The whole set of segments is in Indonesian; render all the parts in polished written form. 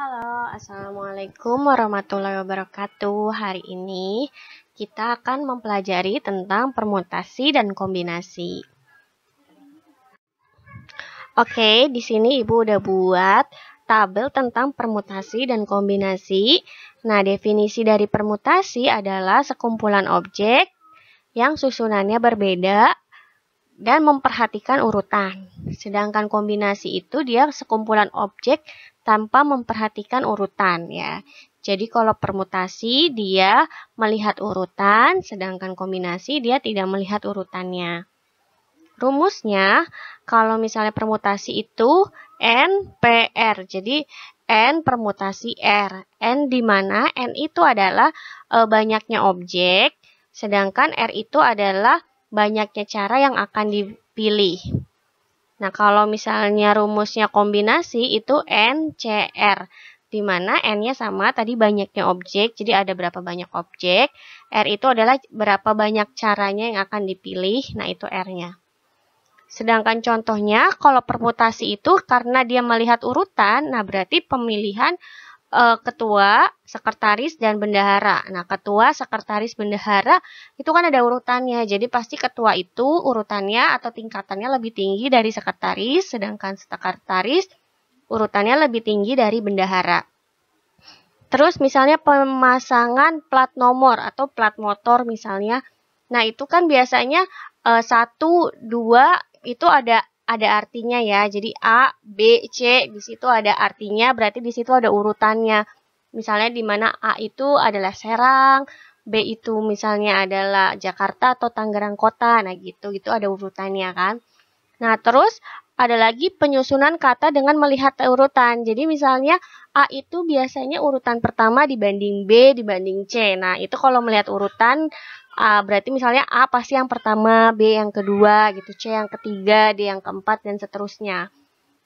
Halo, Assalamualaikum warahmatullahi wabarakatuh. Hari ini kita akan mempelajari tentang permutasi dan kombinasi. Oke, di sini Ibu udah buat tabel tentang permutasi dan kombinasi. Nah, definisi dari permutasi adalah sekumpulan objek yang susunannya berbeda dan memperhatikan urutan. Sedangkan kombinasi itu dia sekumpulan objek tanpa memperhatikan urutan ya. Jadi kalau permutasi dia melihat urutan, sedangkan kombinasi dia tidak melihat urutannya. Rumusnya kalau misalnya permutasi itu N per R. Jadi N permutasi R. N di mana N itu adalah banyaknya objek, sedangkan R itu adalah banyaknya cara yang akan dipilih. Nah, kalau misalnya rumusnya kombinasi itu NCR, di mana N-nya sama tadi banyaknya objek, jadi ada berapa banyak objek. R itu adalah berapa banyak caranya yang akan dipilih, nah itu R-nya. Sedangkan contohnya, kalau permutasi itu karena dia melihat urutan, nah berarti pemilihan ketua, sekretaris, dan bendahara. Nah, ketua, sekretaris, bendahara itu kan ada urutannya. Jadi pasti ketua itu urutannya atau tingkatannya lebih tinggi dari sekretaris, sedangkan sekretaris urutannya lebih tinggi dari bendahara. Terus misalnya pemasangan plat nomor atau plat motor misalnya. Nah, itu kan biasanya 1, 2 itu ada artinya ya. Jadi A, B, C di situ ada artinya, berarti di situ ada urutannya. Misalnya di mana A itu adalah Serang, B itu misalnya adalah Jakarta atau Tangerang Kota. Nah, gitu ada urutannya kan. Nah, terus ada lagi penyusunan kata dengan melihat urutan. Jadi misalnya A itu biasanya urutan pertama dibanding B dibanding C. Nah, itu kalau melihat urutan berarti misalnya A pasti yang pertama, B yang kedua, gitu, C yang ketiga, D yang keempat, dan seterusnya.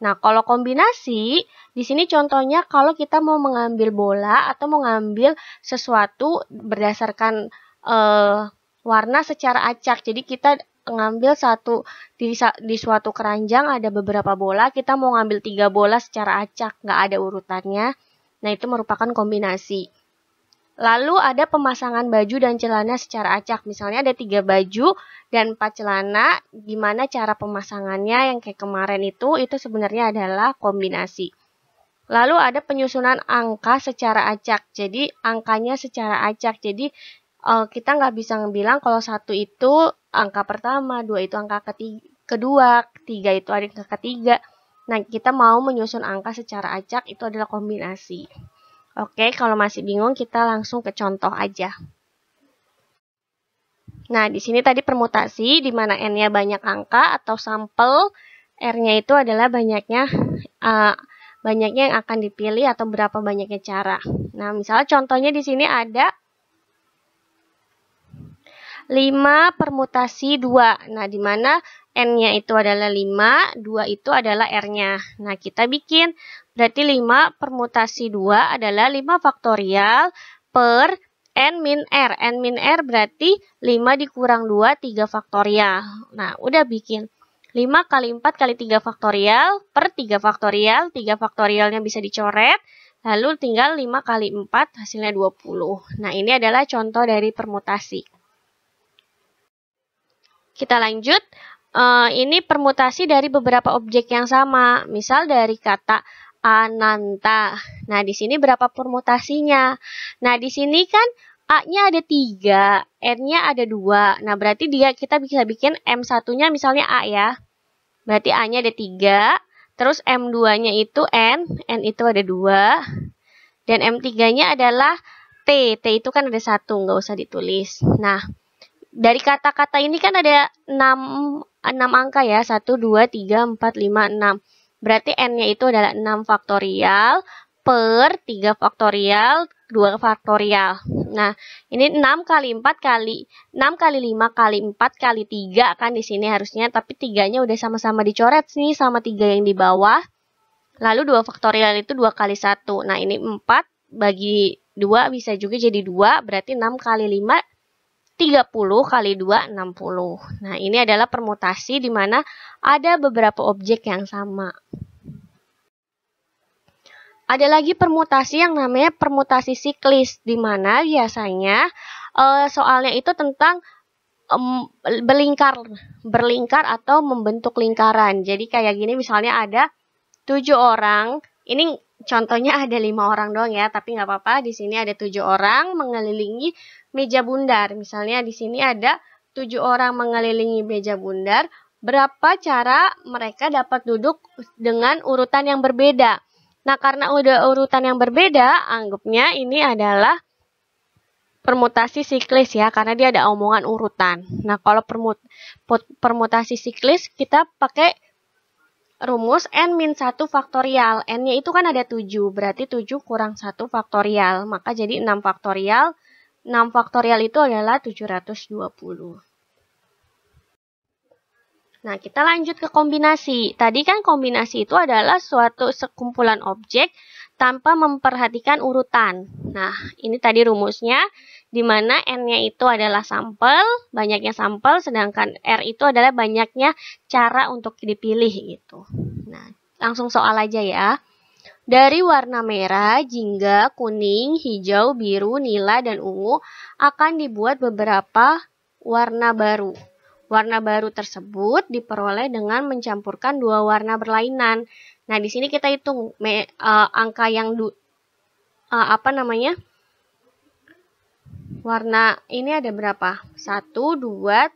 Nah, kalau kombinasi, di sini contohnya kalau kita mau mengambil bola atau mengambil sesuatu berdasarkan warna secara acak. Jadi kita ngambil di suatu keranjang ada beberapa bola, kita mau ngambil 3 bola secara acak, nggak ada urutannya. Nah, itu merupakan kombinasi. Lalu ada pemasangan baju dan celana secara acak. Misalnya ada 3 baju dan 4 celana. Gimana cara pemasangannya yang kayak kemarin itu sebenarnya adalah kombinasi. Lalu ada penyusunan angka secara acak. Jadi angkanya secara acak. Jadi kita nggak bisa bilang kalau 1 itu angka pertama, 2 itu angka kedua, 3 itu angka ketiga. Nah, kita mau menyusun angka secara acak itu adalah kombinasi. Oke, kalau masih bingung kita langsung ke contoh aja. Nah, di sini tadi permutasi di mana N-nya banyak angka atau sampel, R-nya itu adalah banyaknya yang akan dipilih atau berapa banyaknya cara. Nah, misalnya contohnya di sini ada 5 permutasi 2. Nah, di mana N-nya itu adalah 5, 2 itu adalah R-nya. Nah, kita bikin. Berarti 5 permutasi 2 adalah 5 faktorial per N min R. N min R berarti 5 dikurang 2, 3 faktorial. Nah, udah bikin. 5 kali 4 kali 3 faktorial per 3 faktorial. 3 faktorialnya bisa dicoret. Lalu tinggal 5 kali 4 hasilnya 20. Nah, ini adalah contoh dari permutasi. Kita lanjut. Ini permutasi dari beberapa objek yang sama. Misal dari kata Ananta. Nah, di sini berapa permutasinya? Nah, di sini kan A-nya ada 3, N-nya ada 2. Nah, berarti kita bisa bikin M1-nya misalnya A ya. Berarti A-nya ada 3, terus M2-nya itu N itu ada 2. Dan M3-nya adalah T itu kan ada 1, nggak usah ditulis. Nah, dari kata-kata ini kan ada 6 angka ya, 1, 2, 3, 4, 5, 6. Berarti N-nya itu adalah 6 faktorial per 3 faktorial, 2 faktorial. Nah, ini 6 kali 4 kali 6 kali 5 kali 4 kali 3 kan di sini harusnya, tapi 3-nya udah sama-sama dicoret nih sama 3 yang di bawah. Lalu 2 faktorial itu 2 kali 1. Nah, ini 4 bagi 2 bisa juga jadi 2, berarti 6 kali 5 30 kali 2, 60. Nah, ini adalah permutasi di mana ada beberapa objek yang sama. Ada lagi permutasi yang namanya permutasi siklis, di mana biasanya soalnya itu tentang berlingkar atau membentuk lingkaran. Jadi kayak gini, misalnya ada 7 orang, ini contohnya ada 5 orang doang ya, tapi nggak apa-apa. Di sini ada 7 orang mengelilingi meja bundar. Misalnya di sini ada 7 orang mengelilingi meja bundar. Berapa cara mereka dapat duduk dengan urutan yang berbeda? Nah, karena udah urutan yang berbeda, anggapnya ini adalah permutasi siklis ya, karena dia ada omongan urutan. Nah, kalau permutasi siklis, kita pakai rumus n-1 faktorial. N-nya itu kan ada 7, berarti 7 kurang 1 faktorial. Maka jadi 6 faktorial. 6 faktorial itu adalah 720. Nah, kita lanjut ke kombinasi. Tadi kan kombinasi itu adalah suatu sekumpulan objek tanpa memperhatikan urutan. Nah, ini tadi rumusnya, di mana N-nya itu adalah sampel, banyaknya sampel, sedangkan R itu adalah banyaknya cara untuk dipilih gitu. Nah, langsung soal aja ya. Dari warna merah, jingga, kuning, hijau, biru, nila, dan ungu akan dibuat beberapa warna baru. Warna baru tersebut diperoleh dengan mencampurkan dua warna berlainan. Nah, di sini kita hitung angka yang warna ini ada berapa? 1, 2,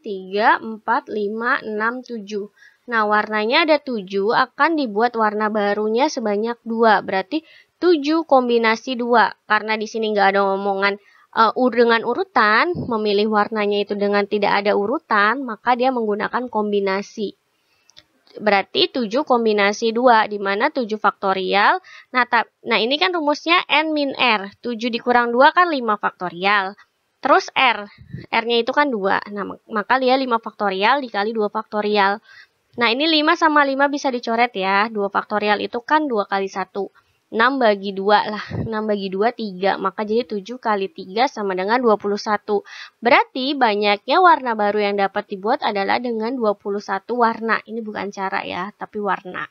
3, 4, 5, 6, 7. Nah, warnanya ada 7, akan dibuat warna barunya sebanyak 2. Berarti 7 kombinasi 2. Karena di sini nggak ada omongan dengan urutan, memilih warnanya itu dengan tidak ada urutan, maka dia menggunakan kombinasi. Berarti 7 kombinasi 2, di mana 7 faktorial. Nah, ini kan rumusnya N min R. 7 dikurang 2 kan 5 faktorial. Terus R-nya itu kan 2. Nah, maka dia 5 faktorial dikali 2 faktorial. Nah, ini 5 sama 5 bisa dicoret ya. 2 faktorial itu kan 2 kali 1. 6 bagi 2 lah. 6 bagi 2, 3. Maka jadi 7 kali 3 sama dengan 21. Berarti banyaknya warna baru yang dapat dibuat adalah dengan 21 warna. Ini bukan cara ya, tapi warna.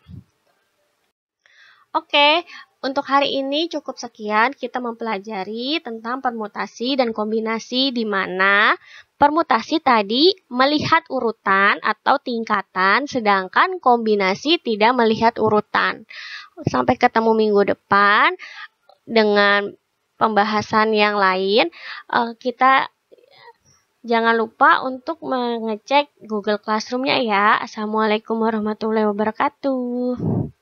Oke, untuk hari ini cukup sekian. Kita mempelajari tentang permutasi dan kombinasi, di mana permutasi tadi melihat urutan atau tingkatan, sedangkan kombinasi tidak melihat urutan. Sampai ketemu minggu depan dengan pembahasan yang lain. Kita jangan lupa untuk mengecek Google Classroom-nya ya. Assalamualaikum warahmatullahi wabarakatuh.